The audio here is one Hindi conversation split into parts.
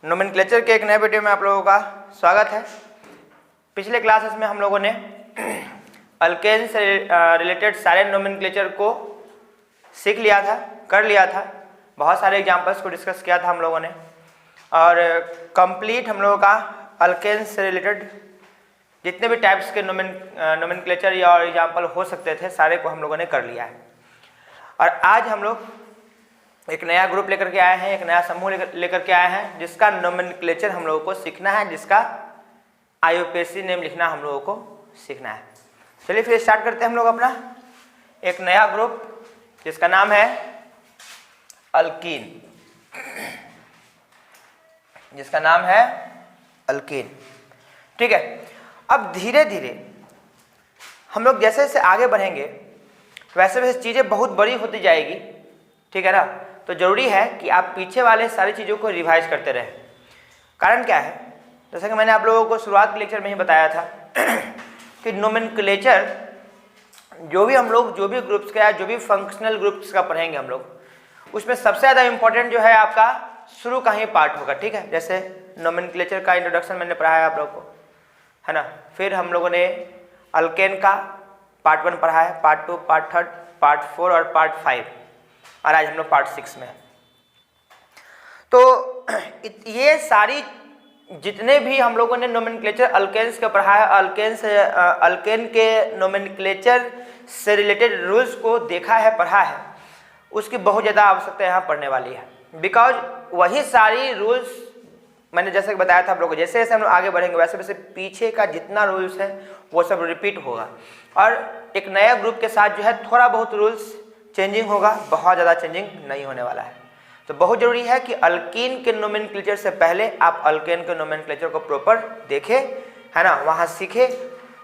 नोमेनक्लेचर के एक नए वीडियो में आप लोगों का स्वागत है। पिछले क्लासेस में हम लोगों ने अल्केन से रिलेटेड सारे नोमेनक्लेचर को सीख लिया था, कर लिया था। बहुत सारे एग्जांपल्स को डिस्कस किया था हम लोगों ने और कंप्लीट हम लोगों का अल्केन से रिलेटेड जितने भी टाइप्स के नोमेनक्लेचर या एग्जाम्पल हो सकते थे सारे को हम लोगों ने कर लिया है। और आज हम लोग एक नया ग्रुप लेकर के आए हैं, एक नया समूह लेकर के आए हैं जिसका नोमेनक्लेचर हम लोगों को सीखना है, जिसका IUPAC नेम लिखना हम लोगों को सीखना है। चलिए फिर स्टार्ट करते हैं हम लोग अपना एक नया ग्रुप जिसका नाम है अल्कीन, जिसका नाम है अल्कीन। ठीक है, अब धीरे धीरे हम लोग जैसे जैसे आगे बढ़ेंगे वैसे वैसे चीज़ें बहुत बड़ी होती जाएगी। ठीक है ना, तो ज़रूरी है कि आप पीछे वाले सारी चीज़ों को रिवाइज करते रहें। कारण क्या है, जैसा कि मैंने आप लोगों को शुरुआत के लेक्चर में ही बताया था कि नोमेनक्लेचर जो भी ग्रुप्स का या जो भी फंक्शनल ग्रुप्स का पढ़ेंगे हम लोग, उसमें सबसे ज़्यादा इंपॉर्टेंट जो है आपका शुरू का ही पार्ट होगा। ठीक है, जैसे नोमेनक्लेचर का इंट्रोडक्शन मैंने पढ़ाया आप लोगों को, है ना। फिर हम लोगों ने अल्केन का पार्ट 1 पढ़ा है, पार्ट 2, पार्ट 3, पार्ट 4 और पार्ट 5, और आज हम लोग पार्ट 6 में। तो ये सारी जितने भी हम लोगों ने नोमेनक्लेचर अल्केन्स का पढ़ा है, अल्केन के नोमेनक्लेचर से रिलेटेड रूल्स को देखा है, पढ़ा है, उसकी बहुत ज़्यादा आवश्यकता यहाँ पढ़ने वाली है। बिकॉज वही सारी रूल्स मैंने जैसे कि बताया था आप लोगों को, जैसे जैसे हम लोग आगे बढ़ेंगे वैसे वैसे पीछे का जितना रूल्स है वो सब रिपीट होगा और एक नया ग्रुप के साथ जो है थोड़ा बहुत रूल्स चेंजिंग होगा, बहुत ज़्यादा चेंजिंग नहीं होने वाला है। तो बहुत ज़रूरी है कि अल्कीन के नोमेनक्लेचर से पहले आप अल्केन के नोमेनक्लेचर को प्रॉपर देखें, है ना, वहाँ सीखें।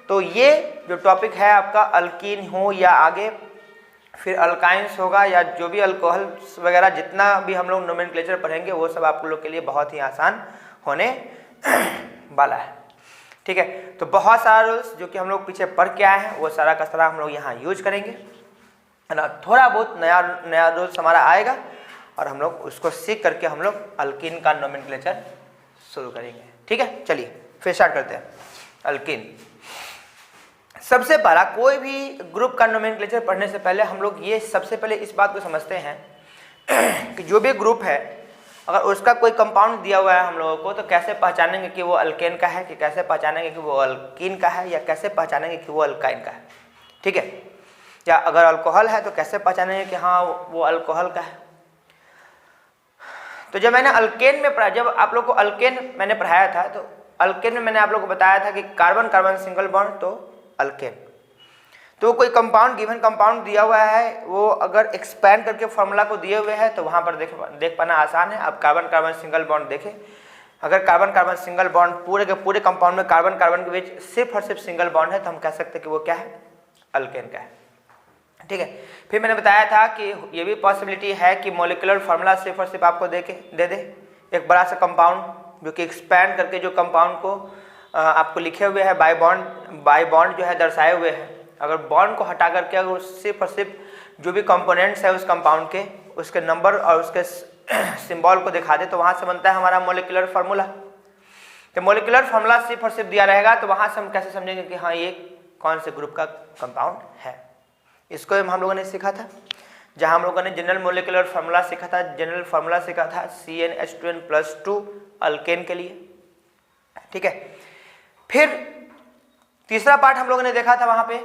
तो ये जो टॉपिक है आपका अल्कीन हो या आगे फिर अल्काइंस होगा या जो भी अल्कोहल्स वगैरह जितना भी हम लोग नोमेनक्लेचर पढ़ेंगे वो सब आप लोग के लिए बहुत ही आसान होने वाला है। ठीक है, तो बहुत सारा रूल्स जो कि हम लोग पीछे पढ़ के आए हैं वो सारा का सारा हम लोग यहाँ यूज करेंगे, है ना। थोड़ा बहुत नया रूल्स हमारा आएगा और हम लोग उसको सीख करके हम लोग अल्कीन का नोमेनक्लेचर शुरू करेंगे। ठीक है, चलिए फिर स्टार्ट करते हैं। अल्कीन सबसे पहला, कोई भी ग्रुप का नोमेनक्लेचर पढ़ने से पहले हम लोग ये सबसे पहले इस बात को समझते हैं कि जो भी ग्रुप है अगर उसका कोई कंपाउंड दिया हुआ है हम लोगों को तो कैसे पहचानेंगे कि वो अल्केन का है, कि कैसे पहचानेंगे कि वो अल्कीन का है, या कैसे पहचानेंगे कि वो अल्काइन का है। ठीक है, या अगर अल्कोहल है तो कैसे पहचानेंगे कि हाँ वो अल्कोहल का है। तो जब मैंने अल्केन में पढ़ा, जब आप लोग को अल्केन मैंने पढ़ाया था तो अल्केन में मैंने आप लोग को बताया था कि कार्बन कार्बन सिंगल बॉन्ड तो अल्केन। तो कोई कंपाउंड गिवन कंपाउंड दिया हुआ है, वो अगर एक्सपैंड करके फॉर्मूला को दिए हुए हैं तो वहाँ पर देख पाना आसान है। आप कार्बन कार्बन सिंगल बॉन्ड देखें, अगर कार्बन कार्बन सिंगल बॉन्ड पूरे के पूरे कंपाउंड में कार्बन कार्बन के बीच सिर्फ और सिर्फ सिंगल बॉन्ड है तो हम कह सकते हैं कि वो क्या है, अल्केन का है। ठीक है, फिर मैंने बताया था कि ये भी पॉसिबिलिटी है कि मॉलिक्यूलर फार्मूला सिर्फ और सिर्फ आपको दे दे एक बड़ा सा कंपाउंड जो कि एक्सपैंड करके जो कंपाउंड को आपको लिखे हुए हैं बाय बॉन्ड जो है दर्शाए हुए हैं, अगर बॉन्ड को हटा करके अगर सिर्फ और सिर्फ जो भी कंपोनेंट्स है उस कंपाउंड के उसके नंबर और उसके सिंबल को दिखा दे तो वहाँ से बनता है हमारा मॉलिक्यूलर फार्मूला। तो मॉलिक्यूलर फार्मूला सिर्फ और सिर्फ दिया रहेगा तो वहाँ से हम कैसे समझेंगे कि हाँ ये कौन से ग्रुप का कंपाउंड है। इसको हम लोगों ने सीखा था, जहाँ हम लोगों ने जनरल मॉलिक्यूलर फार्मूला सीखा था, जनरल फार्मूला सीखा था CnH2n+2 अल्केन के लिए। ठीक है, फिर तीसरा पार्ट हम लोगों ने देखा था वहाँ पे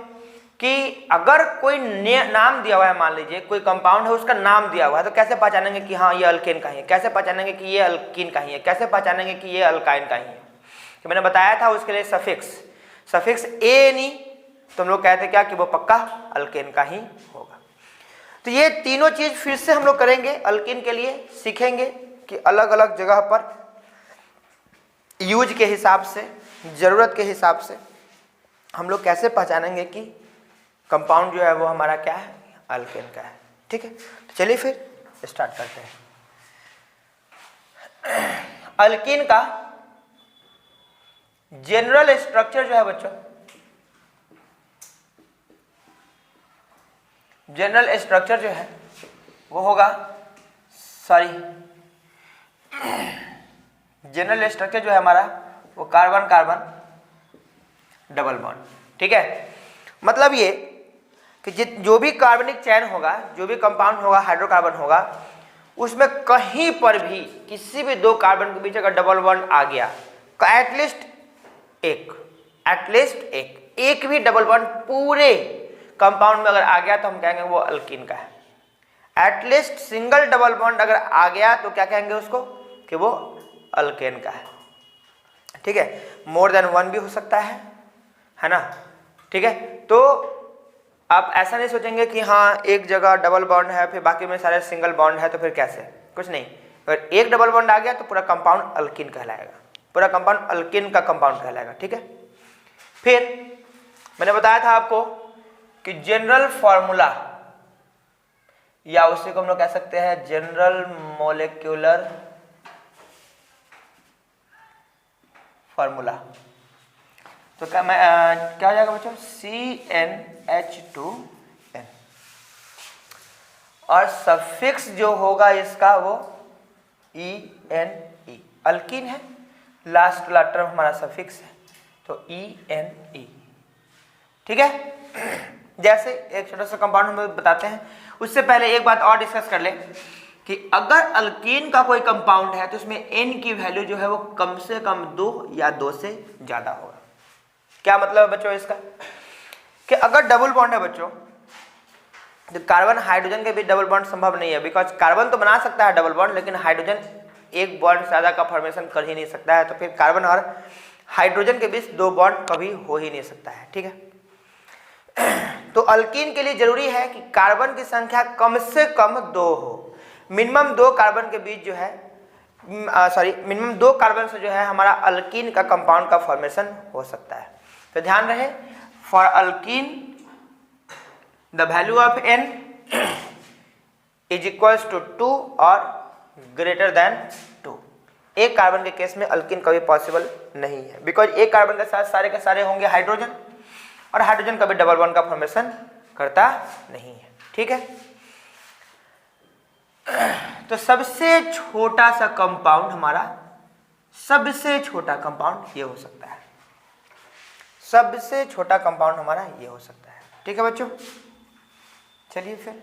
कि अगर कोई नाम दिया हुआ है, मान लीजिए कोई कंपाउंड है उसका नाम दिया हुआ है तो कैसे पहचानेंगे कि हाँ ये अल्केन का ही है, कैसे पहचानेंगे कि ये अल्कीन का ही है, कैसे पहचानेंगे कि ये अल्काइन का ही है। तो मैंने बताया था उसके लिए सफिक्स ANE, तो हम लोग कहते क्या कि वो पक्का अल्केन का ही होगा। तो ये तीनों चीज फिर से हम लोग करेंगे अल्कीन के लिए, सीखेंगे कि अलग अलग जगह पर यूज के हिसाब से, जरूरत के हिसाब से हम लोग कैसे पहचानेंगे कि कंपाउंड जो है वो हमारा क्या है, अल्केन का है। ठीक है, तो चलिए फिर स्टार्ट करते हैं। अल्कीन का जनरल स्ट्रक्चर जो है बच्चों, जनरल स्ट्रक्चर जो है वो होगा, जनरल स्ट्रक्चर जो है हमारा वो कार्बन कार्बन डबल बॉन्ड, ठीक है। मतलब ये कि जो भी कार्बनिक चैन होगा, जो भी कंपाउंड होगा, हाइड्रोकार्बन होगा, उसमें कहीं पर भी किसी भी दो कार्बन के बीच अगर डबल बॉन्ड आ गया तो एटलीस्ट एक भी डबल बॉन्ड पूरे कंपाउंड में अगर आ गया तो हम कहेंगे वो अल्कीन का है। एटलीस्ट सिंगल डबल बॉन्ड अगर आ गया तो क्या कहेंगे उसको कि वो अल्केन का है, ठीक है। मोर देन वन भी हो सकता है ना, ठीक है। तो आप ऐसा नहीं सोचेंगे कि हाँ एक जगह डबल बॉन्ड है फिर बाकी में सारे सिंगल बॉन्ड है तो फिर कैसे, कुछ नहीं। अगर एक डबल बॉन्ड आ गया तो पूरा कंपाउंड अल्कीन कहलाएगा, पूरा कंपाउंड अल्कीन का कंपाउंड कहलाएगा, ठीक है। फिर मैंने बताया था आपको कि जनरल फॉर्मूला या उसी को हम लोग कह सकते हैं जनरल मॉलिक्यूलर फॉर्मूला। तो क्या हो जाएगा बच्चों, CnH2n और सफिक्स जो होगा इसका वो ENE, अल्कीन है, लास्ट वाला टर्म हमारा सफिक्स है तो ENE, ठीक है। जैसे एक छोटा सा कंपाउंड हम बताते हैं, उससे पहले एक बात और डिस्कस कर ले कि अगर अल्कीन का कोई कंपाउंड है तो उसमें N की वैल्यू जो है वो कम से कम 2 या 2 से ज्यादा होगा। क्या मतलब है बच्चों इसका, कि अगर डबल बॉन्ड है बच्चों तो कार्बन हाइड्रोजन के बीच डबल बॉन्ड संभव नहीं है, बिकॉज कार्बन तो बना सकता है डबल बॉन्ड लेकिन हाइड्रोजन एक बॉन्ड से ज्यादा का फॉर्मेशन कर ही नहीं सकता है, तो फिर कार्बन और हाइड्रोजन के बीच दो बॉन्ड कभी हो ही नहीं सकता है, ठीक है। तो अल्कीन के लिए जरूरी है कि कार्बन की संख्या कम से कम 2 हो, मिनिमम 2 कार्बन के बीच जो है मिनिमम 2 कार्बन से जो है हमारा अल्कीन का कंपाउंड का फॉर्मेशन हो सकता है। तो ध्यान रहे, for alkene the value of N is equals to 2 और ग्रेटर देन 2। एक कार्बन के केस में अल्कीन कभी पॉसिबल नहीं है, बिकॉज एक कार्बन के साथ सारे के सारे होंगे हाइड्रोजन और हाइड्रोजन कभी डबल बॉन्ड का फॉर्मेशन करता नहीं है, ठीक है। तो सबसे छोटा सा कंपाउंड हमारा, सबसे छोटा कंपाउंड ये हो सकता है, सबसे छोटा कंपाउंड हमारा ये हो सकता है, ठीक है बच्चों। चलिए फिर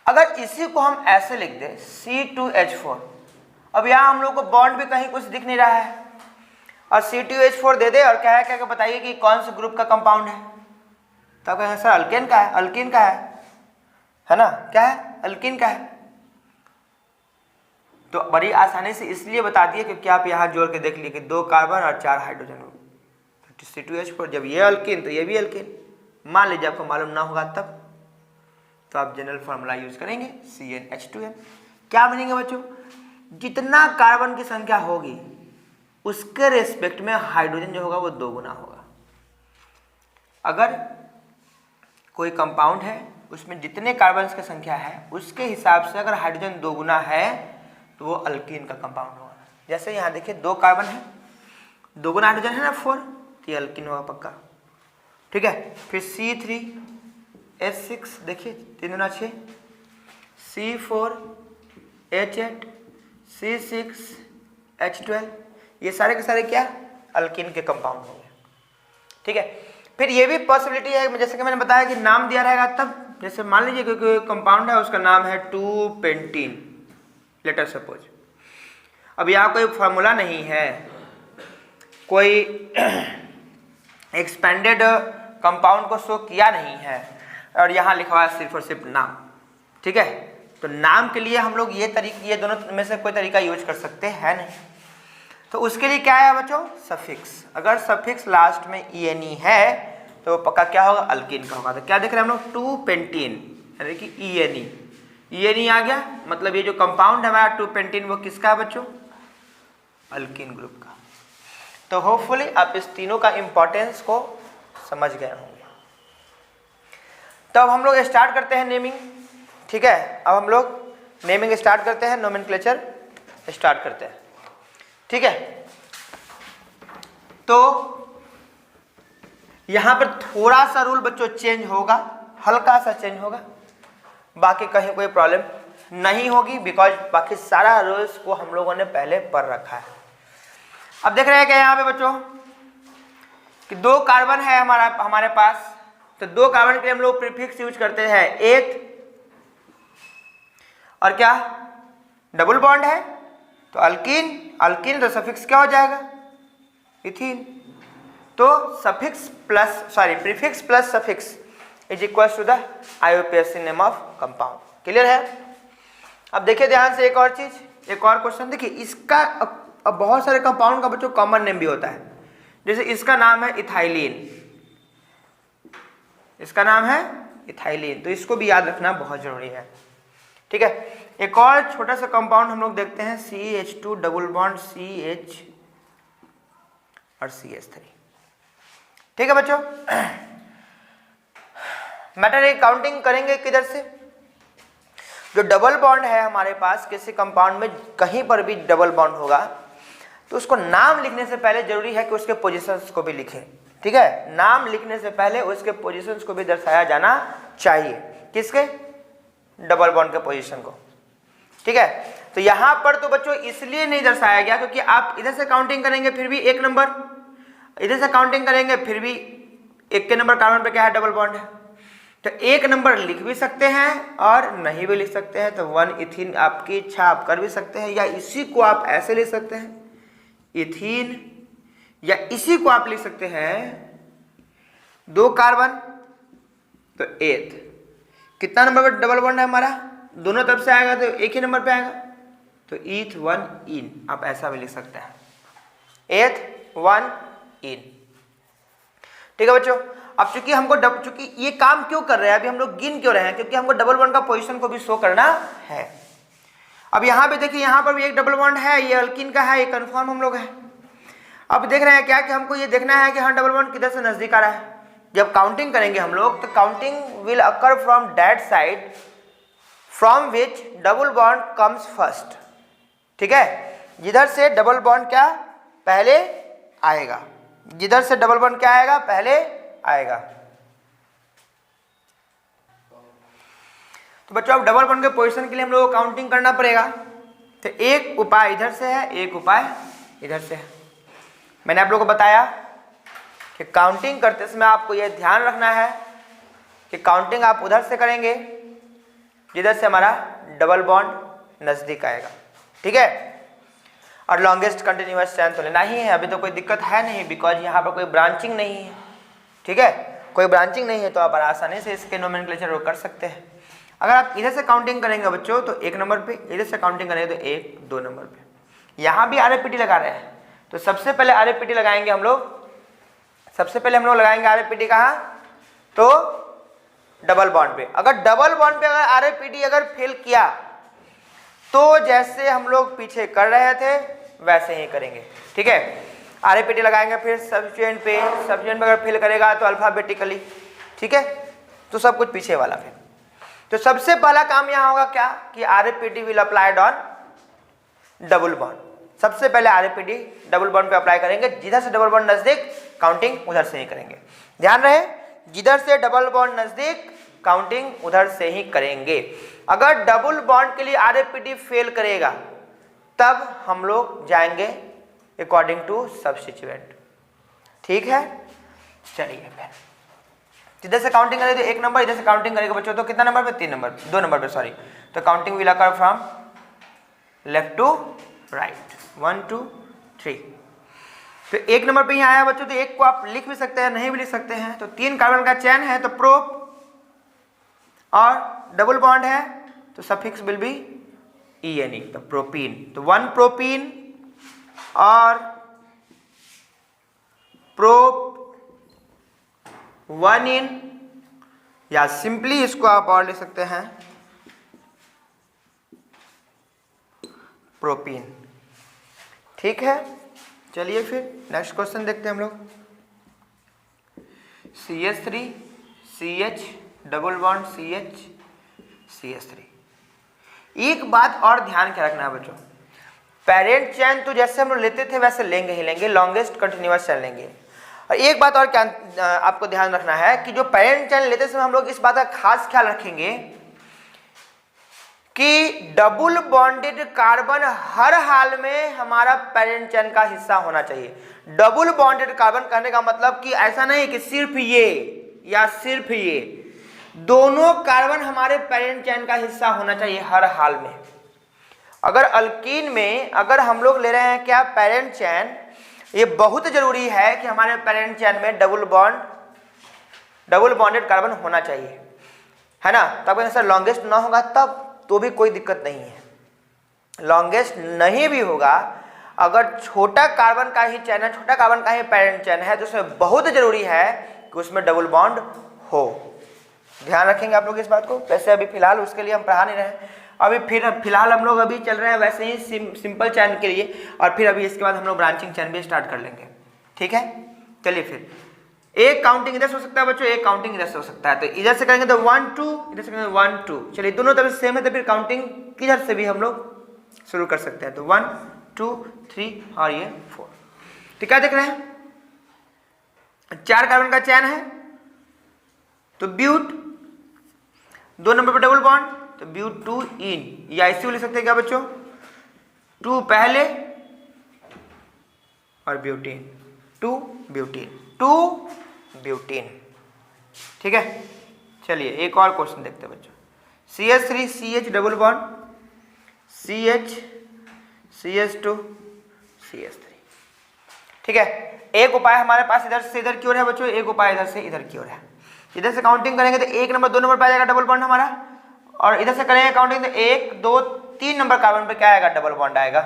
अगर इसी को हम ऐसे लिख दें C2H4, अब यहाँ हम लोग को बॉन्ड भी कहीं कुछ दिख नहीं रहा है और C2H4 दे दे और क्या है, क्या बताइए कि कौन से ग्रुप का कंपाउंड है, तो आप कहेंगे सर अल्केन का है, अल्कीन का है ना, क्या है, अल्कीन का है। तो बड़ी आसानी से इसलिए बता दिए क्योंकि आप यहाँ जोड़ के देख लिए कि 2 कार्बन और 4 हाइड्रोजन, C2H4 जब ये अल्कीन तो ये भी अल्कीन। मान लीजिए आपको मालूम ना होगा तब तो आप जनरल फार्मूला यूज करेंगे CnH2n। क्या बनेंगे बच्चों, जितना कार्बन की संख्या होगी उसके रेस्पेक्ट में हाइड्रोजन जो होगा वो 2 गुना होगा। अगर कोई कंपाउंड है उसमें जितने कार्बन की संख्या है उसके हिसाब से अगर हाइड्रोजन 2 गुना है तो वो अल्कीन का कंपाउंड होगा। जैसे यहाँ देखिए 2 कार्बन है, 2 गुना हाइड्रोजन है ना 4, तो ये अल्कीन होगा पक्का, ठीक है। फिर C3H6 देखिए 3 गुना 6, C4H8, C6H12, ये सारे के सारे क्या अल्कीन के कंपाउंड होंगे, ठीक है। फिर ये भी पॉसिबिलिटी है जैसे कि मैंने बताया कि नाम दिया रहेगा तब, जैसे मान लीजिए कोई कंपाउंड है उसका नाम है 2-पेंटीन लेटर सपोज। अब यहाँ कोई फॉर्मूला नहीं है, कोई एक्सपेंडेड कंपाउंड को शो किया नहीं है और यहाँ लिखा हुआ है सिर्फ और सिर्फ नाम, ठीक है। तो नाम के लिए हम लोग ये दोनों में से कोई तरीका यूज कर सकते हैं नहीं, तो उसके लिए क्या है बच्चों, सफिक्स। अगर सफिक्स लास्ट में ENE है तो पक्का क्या होगा, अल्कीन का होगा। तो क्या देख रहे हैं हम लोग 2-पेंटीन यानी कि ENE आ गया, मतलब ये जो कंपाउंड है हमारा 2-पेंटीन वो किसका है बच्चों, अल्कीन ग्रुप का। तो होपफुली आप इस तीनों का इंपॉर्टेंस को समझ गए होंगे। तो अब हम लोग स्टार्ट करते हैं नेमिंग, ठीक है। अब हम लोग नेमिंग स्टार्ट करते हैं, नोमेनक्लेचर स्टार्ट करते हैं, ठीक है। तो यहां पर थोड़ा सा रूल बच्चों चेंज होगा, हल्का सा चेंज होगा, बाकी कहीं कोई प्रॉब्लम नहीं होगी बिकॉज बाकी सारा रूल्स को हम लोगों ने पहले पढ़ रखा है। अब देख रहे हैं क्या यहाँ पे बच्चों कि 2 कार्बन है हमारे पास, तो 2 कार्बन के लिए हम लोग प्रीफिक्स यूज करते हैं एथ, और क्या डबल बॉन्ड है तो अल्कीन, अल्कीन तो सफिक्स क्या हो जाएगा इथीन, तो suffix plus prefix plus suffix is equal to the IUPAC name of compound. Clear है? अब देखिए ध्यान से एक और चीज, एक और क्वेश्चन देखिए, इसका अब बहुत सारे कंपाउंड का बच्चों कॉमन नेम भी होता है, जैसे इसका नाम है इथाइलिन, इसका नाम है इथाइलिन, तो इसको भी याद रखना बहुत जरूरी है। ठीक है, एक और छोटा सा कंपाउंड हम लोग देखते हैं CH2 डबल बॉन्ड CH और CH3। ठीक है बच्चों, मैटर एक काउंटिंग करेंगे किधर से, जो डबल बॉन्ड है हमारे पास किसी कंपाउंड में कहीं पर भी डबल बॉन्ड होगा तो उसको नाम लिखने से पहले जरूरी है कि उसके पोजीशंस को भी लिखें। ठीक है, नाम लिखने से पहले उसके पोजीशंस को भी दर्शाया जाना चाहिए, किसके डबल बॉन्ड के पोजीशन को। ठीक है, तो यहां पर तो बच्चों इसलिए नहीं दर्शाया गया क्योंकि आप इधर से काउंटिंग करेंगे फिर भी 1 नंबर, इधर से काउंटिंग करेंगे फिर भी 1 के नंबर कार्बन पे क्या है डबल बॉन्ड है, तो 1 नंबर लिख भी सकते हैं और नहीं भी लिख सकते हैं, तो 1 इथीन आपकी इच्छा आप कर भी सकते हैं, या इसी को आप ऐसे लिख सकते हैं इथीन, या इसी को आप लिख सकते हैं 2 कार्बन तो एथ, कितना नंबर पर डबल बॉन्ड है हमारा, दोनों तरफ से आएगा तो 1 ही नंबर पे आएगा, तो ईथ 1 इन, आप ऐसा भी लिख सकते हैं एथ 1 इन। ठीक है बच्चों, अब चूंकि हमको चूंकि ये काम क्यों कर रहे हैं, अभी हम लोग गिन क्यों रहे हैं, क्योंकि हमको डबल बॉन्ड का पोजीशन को भी शो करना है। अब यहाँ पे देखिए, यहाँ पर भी एक डबल बॉन्ड है, ये अल्कीन का है, ये कंफर्म हम लोग है। अब देख रहे हैं क्या कि हमको ये देखना है कि हाँ डबल बॉन्ड किधर से नजदीक आ रहा है। जब काउंटिंग करेंगे हम लोग तो counting will occur from that side from which double bond comes first. ठीक है, जिधर से डबल बॉन्ड क्या पहले आएगा, जिधर से डबल बॉन्ड क्या आएगा पहले आएगा। तो बच्चों अब डबल बॉन्ड के पोजीशन के लिए हम लोग को काउंटिंग करना पड़ेगा, तो एक उपाय इधर से है, एक उपाय इधर से है। मैंने आप लोगों को बताया कि काउंटिंग करते समय आपको यह ध्यान रखना है कि काउंटिंग आप उधर से करेंगे जिधर से हमारा डबल बॉन्ड नजदीक आएगा। ठीक है, और लॉन्गेस्ट कंटिन्यूअस चेन तो लेना ही है, अभी तो कोई दिक्कत है नहीं, बिकॉज यहाँ पर कोई ब्रांचिंग नहीं है। ठीक है, कोई ब्रांचिंग नहीं है तो आप आसानी से इसके नोमेनक्लेचर को कर सकते हैं। अगर आप इधर से काउंटिंग करेंगे बच्चों तो 1 नंबर पे, इधर से काउंटिंग करेंगे तो 1 2 नंबर पे। यहाँ भी RFPT लगा रहे हैं तो सबसे पहले RFPT लगाएंगे हम लोग, सबसे पहले हम लोग लगाएंगे RFPT कहाँ, तो डबल बॉन्ड पे। अगर डबल बॉन्ड पे अगर RFPT अगर फेल किया तो जैसे हम लोग पीछे कर रहे थे वैसे ही करेंगे। ठीक है, RFPT लगाएंगे, फिर सब्स्टिट्यूएंट पे, सब्स्टिट्यूएंट पे अगर फिल करेगा तो अल्फाबेटिकली। ठीक है, तो सब कुछ पीछे वाला। फिर तो सबसे पहला काम यहाँ होगा क्या कि RFPT will applied on double bond. सबसे पहले RFPT डबल बॉन्ड पे अप्लाई करेंगे, जिधर से डबल बॉन्ड नजदीक काउंटिंग उधर से ही करेंगे। ध्यान रहे, जिधर से डबल बॉन्ड नजदीक काउंटिंग उधर से ही करेंगे। अगर डबल बॉन्ड के लिए RFPT फेल करेगा तब हम लोग जाएंगे अकॉर्डिंग टू सब्स्टिट्यूएंट। ठीक है, चलिए फिर जिधर से काउंटिंग करेंगे तो 1 नंबर, इधर से काउंटिंग करेंगे बच्चों तो कितना नंबर पे 3 नंबर 2 नंबर पे सॉरी, तो counting will occur from left to right 1 2 3। तो 1 नंबर पे ही आया बच्चों, तो 1 को आप लिख भी सकते हैं नहीं भी लिख सकते हैं। तो 3 कार्बन का चेन है तो प्रोप, और डबल बॉन्ड है तो सफिक्स विल बी ENE, तो प्रोपीन। तो 1 प्रोपीन और प्रोप 1 इन, या सिंपली इसको आप और लिख सकते हैं प्रोपीन। ठीक है, चलिए फिर नेक्स्ट क्वेश्चन देखते हैं हम लोग। CH3 CH double bond CH CH3। एक बात और ध्यान के रखना है बच्चों, पेरेंट चेन तो जैसे हम लोग लेते थे वैसे लेंगे ही लेंगे, लॉन्गेस्ट कंटिन्यूअस चेन लेंगे। और एक बात और क्या आपको ध्यान रखना है कि जो पेरेंट चेन लेते समय हम लोग इस बात का खास ख्याल रखेंगे कि डबल बॉन्डेड कार्बन हर हाल में हमारा पैरेंट चेन का हिस्सा होना चाहिए। डबल बॉन्डेड कार्बन कहने का मतलब कि ऐसा नहीं कि सिर्फ ये या सिर्फ ये, दोनों कार्बन हमारे पैरेंट चेन का हिस्सा होना चाहिए हर हाल में। अगर अल्कीन में अगर हम लोग ले रहे हैं क्या पैरेंट चेन, ये बहुत जरूरी है कि हमारे पैरेंट चेन में डबल बॉन्डेड कार्बन होना चाहिए, है ना। तब अगर सर लॉन्गेस्ट ना होगा तब तो भी कोई दिक्कत नहीं है, लॉन्गेस्ट नहीं भी होगा, अगर छोटा कार्बन का ही चेन है, छोटा कार्बन का ही पैरेंट चेन है, तो उसमें बहुत जरूरी है कि उसमें डबल बॉन्ड हो। ध्यान रखेंगे आप लोग इस बात को। वैसे अभी फिलहाल उसके लिए हम पढ़ा नहीं रहे हैं, अभी फिलहाल हम लोग अभी चल रहे हैं वैसे ही सिंपल चैन के लिए, और फिर अभी इसके बाद हम लोग ब्रांचिंग चैन भी स्टार्ट कर लेंगे, ठीक है। चलिए फिर एक काउंटिंग इधर से हो सकता है बच्चों, एक काउंटिंग इधर से हो सकता है, तो इधर से करेंगे तो 1 2, इधर से करेंगे 1 2। चलिए दोनों तरफ सेम है तो फिर काउंटिंग किधर से भी हम लोग शुरू कर सकते हैं, तो 1 2 3 और ये 4। ठीक है, देख रहे हैं 4 कार्बन का चैन है, तो ब्यूट 2 नंबर पर डबल बॉन्ड, तो ब्यूट 2 इन, या इसी को लिख सकते हैं क्या बच्चों, 2 पहले और ब्यूटीन, 2 ब्यूटीन, 2 ब्यूटीन। ठीक है, चलिए एक और क्वेश्चन देखते हैं बच्चों। CH3 CH double bond, CH CH2 CH3। ठीक है, एक उपाय हमारे पास इधर से इधर की ओर है बच्चों, एक उपाय इधर से इधर की ओर है। इधर से काउंटिंग करेंगे तो 1 नंबर 2 नंबर पर आ जाएगा डबल बॉन्ड हमारा, और इधर से करेंगे काउंटिंग तो 1 2 3 नंबर कार्बन पे क्या आएगा, डबल बॉन्ड आएगा।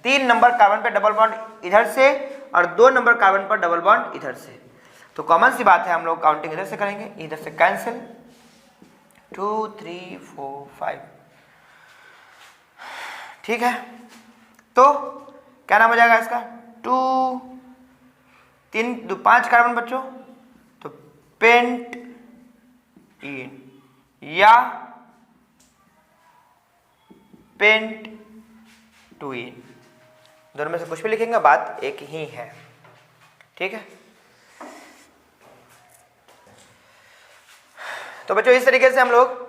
3 नंबर कार्बन पे डबल बॉन्ड इधर से और 2 नंबर कार्बन पर डबल बॉन्ड इधर से, तो कॉमन सी बात है हम लोग काउंटिंग इधर से करेंगे, इधर से कैंसिल 2 3 4 5। ठीक है, तो क्या नाम हो जाएगा इसका, 2 3 2 5 कार्बन बच्चों, तो पेंट इन या पेंट टू इन, दोनों में से कुछ भी लिखेंगे बात एक ही है। ठीक है, तो बच्चों इस तरीके से हम लोग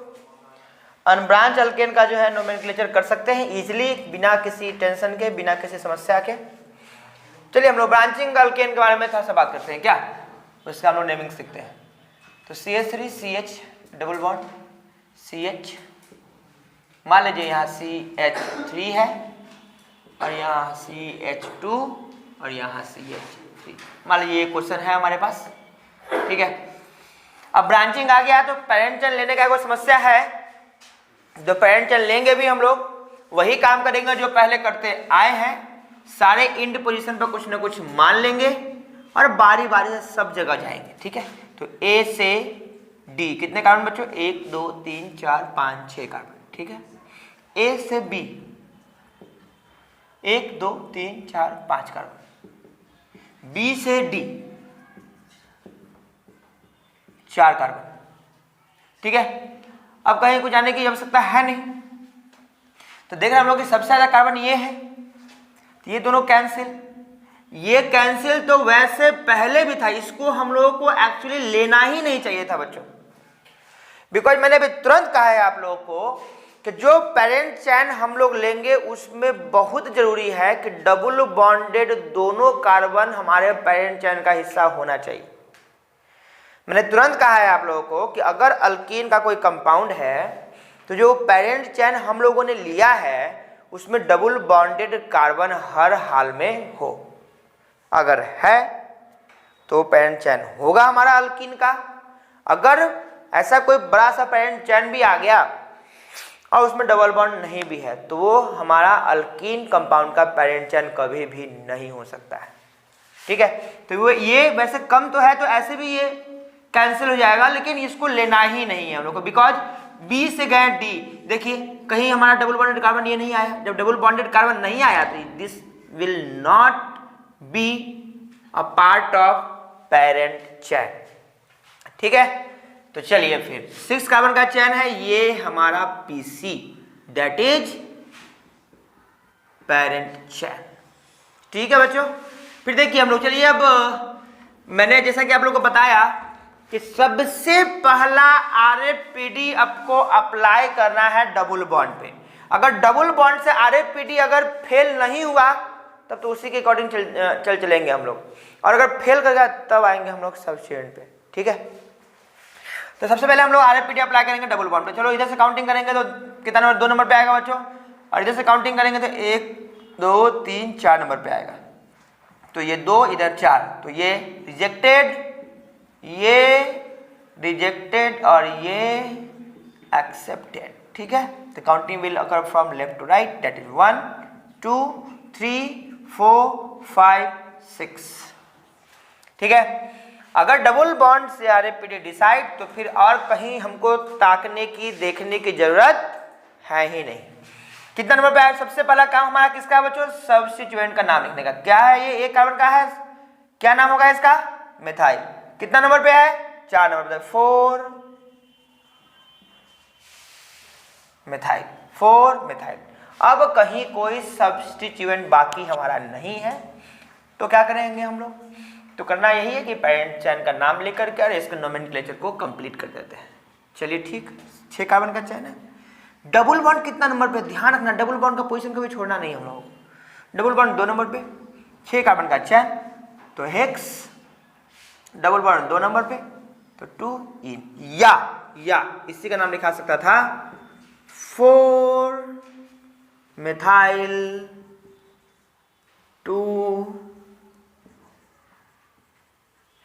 अनब्रांच अल्केन का जो है नोमेनक्लेचर कर सकते हैं इजीली, बिना किसी टेंशन के, बिना किसी समस्या के। चलिए हम लोग ब्रांचिंग अल्केन के बारे में थोड़ा सा बात करते हैं क्या, उसका हम लोग नेमिंग सीखते हैं। तो CH3 CH double bond CH, मान लीजिए यहाँ CH3 है और यहाँ CH2 और यहाँ CH3, मान लीजिए ये क्वेश्चन है हमारे पास। ठीक है, अब ब्रांचिंग आ गया तो पैरेंट चेन लेने का कोई समस्या है, जो पैरेंट चेन लेंगे भी हम लोग वही काम करेंगे जो पहले करते आए हैं, सारे इंड पोजीशन पर कुछ ना कुछ मान लेंगे और बारी बारी से सब जगह जाएंगे। ठीक है, तो A से D कितने कार्बन बच्चों, 1 2 3 4 5 6 कार्बन। ठीक है, A से B 1 2 3 4 5 कार्बन, B से D 4 कार्बन। ठीक है, अब कहीं को जाने की आवश्यकता है नहीं, तो देख रहे हम लोग कि सबसे ज्यादा कार्बन ये है, तो ये दोनों कैंसिल, ये कैंसिल तो वैसे पहले भी था, इसको हम लोगों को एक्चुअली लेना ही नहीं चाहिए था बच्चों, बिकॉज मैंने अभी तुरंत कहा है आप लोगों को कि जो पैरेंट चैन हम लोग लेंगे उसमें बहुत जरूरी है कि डबल बॉन्डेड दोनों कार्बन हमारे पैरेंट चैन का हिस्सा होना चाहिए। मैंने तुरंत कहा है आप लोगों को कि अगर अल्कीन का कोई कंपाउंड है तो जो पैरेंट चैन हम लोगों ने लिया है उसमें डबल बॉन्डेड कार्बन हर हाल में हो, अगर है तो पैरेंट चैन होगा हमारा अल्कीन का। अगर ऐसा कोई बड़ा सा पैरेंट चैन भी आ गया और उसमें डबल बॉन्ड नहीं भी है तो वो हमारा अल्कीन कंपाउंड का पैरेंट चैन कभी भी नहीं हो सकता है। ठीक है, तो वो ये वैसे कम तो है तो ऐसे भी ये कैंसिल हो जाएगा, लेकिन इसको लेना ही नहीं है हम लोग को, बिकॉज बी से गए डी, देखिए कहीं हमारा डबल बॉन्डेड कार्बन ये नहीं आया, जब डबल बॉन्डेड कार्बन नहीं आया तो this will not be a part of parent chain. ठीक है, तो चलिए फिर 6 कार्बन का चैन है, ये हमारा PC that is parent chain. ठीक है बच्चों, फिर देखिए हम लोग, चलिए अब मैंने जैसा कि आप लोगों को बताया कि सबसे पहला RFPD आपको अप्लाई करना है डबल बॉन्ड पे। अगर डबल बॉन्ड से RFPD अगर फेल नहीं हुआ तब तो उसी के अकॉर्डिंग चलेंगे हम लोग, और अगर फेल कर गया तब आएंगे हम लोग सब्स्टिट्यूएंट पे। ठीक है, तो सबसे पहले हम लोग RFPD अप्लाई करेंगे डबल बॉन्ड पे। चलो इधर से काउंटिंग करेंगे तो कितना नंबर, 2 नंबर पे आएगा बच्चों, और इधर से काउंटिंग करेंगे तो 1 2 3 4 नंबर पे आएगा। तो ये 2 इधर 4, तो ये रिजेक्टेड, ये रिजेक्टेड और ये एक्सेप्टेड। ठीक है, तो counting will occur from left to right, that is 1 2 3 4 5 6। ठीक है, अगर डबल बॉन्ड से RFPD डिसाइड तो फिर और कहीं हमको ताकने की देखने की जरूरत है ही नहीं। कितना नंबर पे आया? सबसे पहला काम हमारा किसका है बच्चों? सब्स्टिट्यूएंट का नाम लिखने का। क्या है ये? एक कार्बन का है, क्या नाम होगा इसका? मिथाइल। कितना नंबर पे है? 4 नंबर पे, 4 मिथाइल, 4 मिथाइल। अब कहीं कोई सब्स्टिट्यूएंट बाकी हमारा नहीं है तो क्या करेंगे हम लोग? तो करना यही है कि पेरेंट चेन का नाम लेकर के और इसके नोमेनक्लेचर को कंप्लीट कर देते हैं। चलिए ठीक, 6 कार्बन का चेन है। डबल बॉन्ड कितना नंबर पे? ध्यान रखना, डबल बॉन्ड का पोजीशन कभी छोड़ना नहीं हम लोगों को। डबल बॉन्ड 2 नंबर पे, 6 कार्बन का चेन, तो हेक्स। डबल बॉन्ड 2 नंबर पे, तो 2 इन, या इसी का नाम लिखा सकता था 4 मिथाइल 2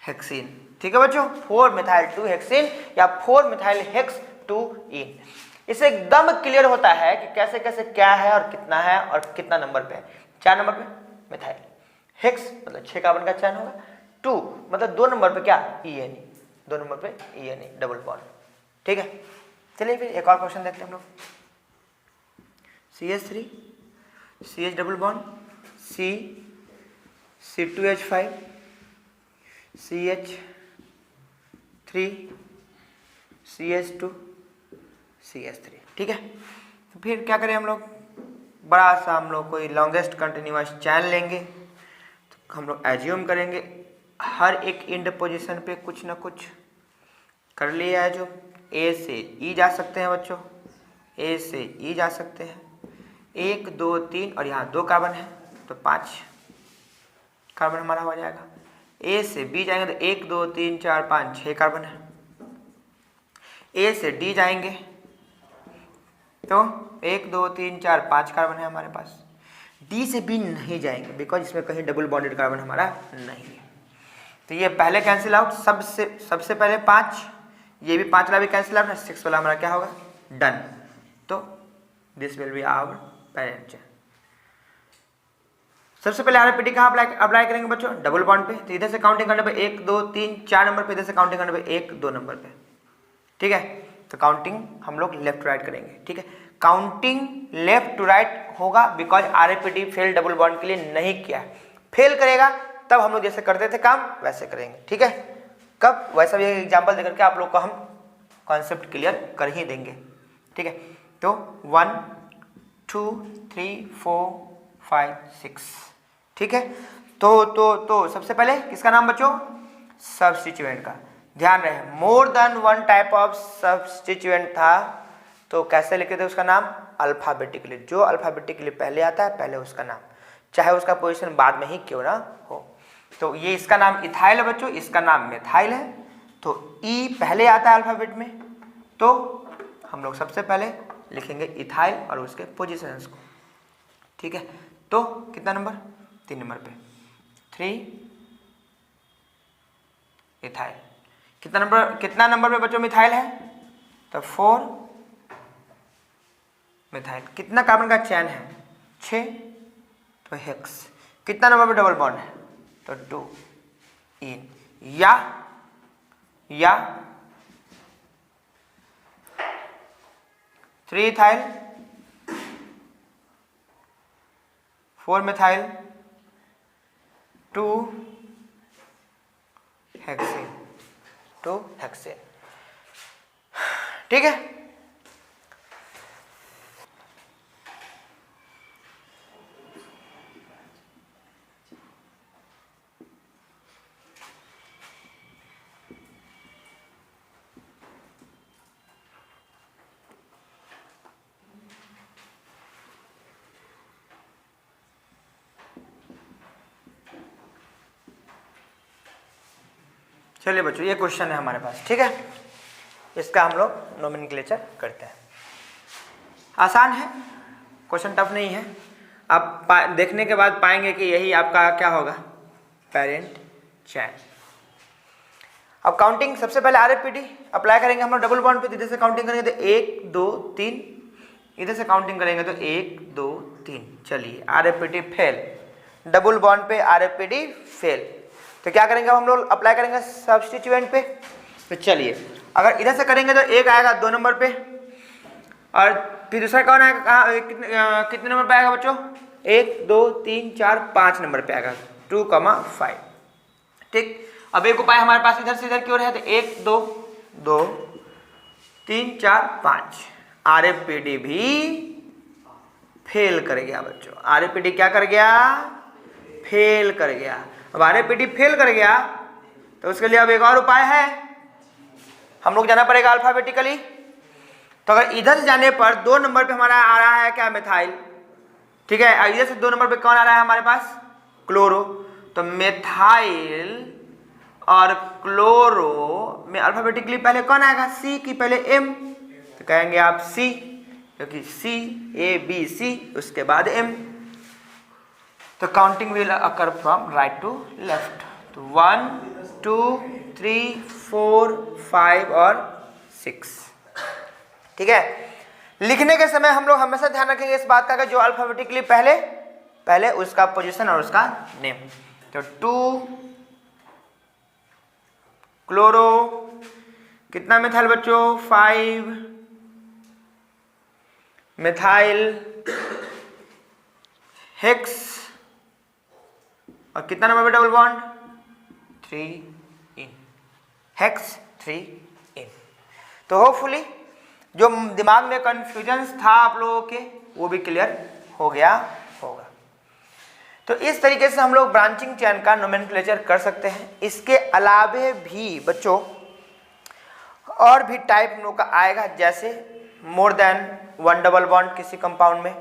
हेक्सिन। ठीक है बच्चों, 4 मिथाइल 2 हेक्सिन या 4 मिथाइल हेक्स 2 इन। इससे एकदम क्लियर होता है कि कैसे कैसे क्या है और कितना नंबर पे है। 4 नंबर पे मिथाइल, हेक्स मतलब 6 कार्बन का चैन होगा, 2 मतलब 2 नंबर पे क्या? ENE, 2 नंबर पे ENE डबल बॉन्ड। ठीक है, चलिए फिर एक और क्वेश्चन देखते हैं हम लोग। CH3 CH double bond, C2H5 CH3 CH2 CH3। ठीक है, तो फिर क्या करें हम लोग? बड़ा सा हम लोग कोई लॉन्गेस्ट कंटिन्यूअस चैन लेंगे, तो हम लोग एज्यूम करेंगे हर एक इंड पोजीशन पे कुछ ना कुछ कर लिया है। जो A से E जा सकते हैं बच्चों, A से E जा सकते हैं, 1 2 3 और यहाँ 2 कार्बन है तो 5 कार्बन हमारा हो जाएगा। A से B जाएंगे तो 1 2 3 4 5 6 कार्बन है। A से D जाएंगे तो 1 2 3 4 5 कार्बन है हमारे पास। D से B नहीं जाएंगे बिकॉज इसमें कहीं डबल बॉन्डेड कार्बन हमारा नहीं है, तो ये पहले कैंसिल आउट। सबसे पहले 5, ये भी 5 वाला भी कैंसिल आउट, 6 वाला हमारा क्या होगा? डन। तो this will be our parent chain. सबसे पहले RFPD कहाँ अप्लाई करेंगे बच्चों? डबल बॉन्ड पे। तो इधर से काउंटिंग करने पे 1 2 3 4 नंबर पे, इधर से काउंटिंग करने पे 1 2 नंबर पे। ठीक है, तो काउंटिंग हम लोग लेफ्ट टू राइट करेंगे। ठीक है, काउंटिंग लेफ्ट टू राइट होगा because RFPD fail double bond के लिए नहीं किया है। फेल करेगा तब हम लोग जैसे करते थे काम वैसे करेंगे। ठीक है, कब? वैसा भी एग्जाम्पल देकर के आप लोग को हम कॉन्सेप्ट क्लियर कर ही देंगे। ठीक है, तो 1 2 3 4 5 6। ठीक है, तो सबसे पहले किसका नाम बच्चों? सब्स्टिट्यूएंट का। ध्यान रहे, more than 1 type of substituent था तो कैसे लिखे थे उसका नाम? अल्फाबेटिकली। जो अल्फाबेटिकली पहले आता है पहले उसका नाम, चाहे उसका पोजीशन बाद में ही क्यों ना हो। तो ये इसका नाम इथाइल है बच्चों, इसका नाम मिथाइल है, तो E पहले आता है अल्फाबेट में, तो हम लोग सबसे पहले लिखेंगे इथाइल और उसके पोजीशंस को। ठीक है, तो कितना नंबर? 3 नंबर पे 3 इथाइल। कितना नंबर पे बच्चों मिथाइल है? तो 4 मिथाइल। कितना कार्बन का चैन है? 6, तो हेक्स। कितना नंबर पे डबल बॉन्ड है? तो 2 इन, या 3 इथाइल 4 मिथाइल 2 हेक्सेन, 2 हेक्सेन। ठीक है, चलिए बच्चों, ये क्वेश्चन है हमारे पास, ठीक है। इसका हम लोग नोमेनक्लेचर करते हैं। आसान है, क्वेश्चन टफ नहीं है। आप देखने के बाद पाएंगे कि यही आपका क्या होगा, पेरेंट चैन। अब काउंटिंग सबसे पहले RFPD अप्लाई करेंगे हम लोग डबल बॉन्ड पे। इधर से काउंटिंग करेंगे तो 1 2 3, इधर से काउंटिंग करेंगे तो 1 2 3। चलिए RFPD फेल, डबल बॉन्ड पे RFPD फेल। तो क्या करेंगे हम लोग, अप्लाई करेंगे सब्स्टिट्यूएंट पे। तो चलिए, अगर इधर से करेंगे तो 1 आएगा 2 नंबर पे, और फिर दूसरा कौन आएगा, कितने नंबर पे आएगा बच्चों, 1 2 3 4 5 नंबर पे आएगा, 2, 5। ठीक, अब एक उपाय हमारे पास इधर से इधर की ओर है, तो 1 2 2 3 4 5। RFPD भी फेल कर गया बच्चों। RFPD क्या कर गया, फेल कर गया। अब RFPD फेल कर गया तो उसके लिए अब एक और उपाय है, हम लोग जाना पड़ेगा अल्फाबेटिकली। तो अगर इधर से जाने पर 2 नंबर पे हमारा आ रहा है क्या, मिथाइल, ठीक है। और इधर से 2 नंबर पे कौन आ रहा है हमारे पास, क्लोरो। तो मिथाइल और क्लोरो में अल्फाबेटिकली पहले कौन आएगा, C की पहले M, तो कहेंगे आप C, क्योंकि C A B C उसके बाद M। तो counting will occur from right to left. तो 1 2 3 4 5 और 6, ठीक है। लिखने के समय हम लोग हमेशा ध्यान रखेंगे इस बात का कि जो अल्फाबेटिकली पहले उसका पोजीशन और उसका नेम। तो 2 क्लोरो, कितना मिथाइल बच्चों, 5 मिथाइल, हेक्स, और कितना नंबर पे डबल बॉन्ड, 3 इन, हेक्स 3 इन। तो होपफुली जो दिमाग में कंफ्यूजन था आप लोगों के वो भी क्लियर हो गया होगा। तो इस तरीके से हम लोग ब्रांचिंग चेन का नोमेनक्लेचर कर सकते हैं। इसके अलावे भी बच्चों और भी टाइप हम लोग का आएगा, जैसे मोर देन 1 डबल बॉन्ड किसी कंपाउंड में,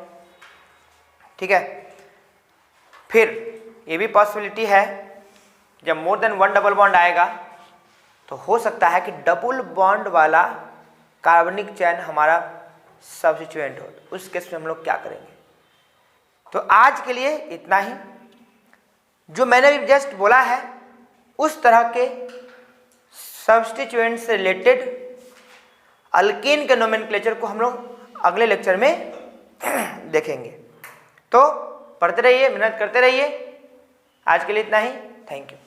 ठीक है। फिर ये भी पॉसिबिलिटी है, जब मोर देन 1 डबल बॉन्ड आएगा तो हो सकता है कि डबल बॉन्ड वाला कार्बनिक चैन हमारा सब्स्टिट्यूएंट हो। उस केस में हम लोग क्या करेंगे। तो आज के लिए इतना ही। जो मैंने भी जस्ट बोला है उस तरह के सब्स्टिट्यूएंट से रिलेटेड अल्केन के नोमेनक्लेचर को हम लोग अगले लेक्चर में देखेंगे। तो पढ़ते रहिए, मेहनत करते रहिए। आज के लिए इतना ही। Thank you.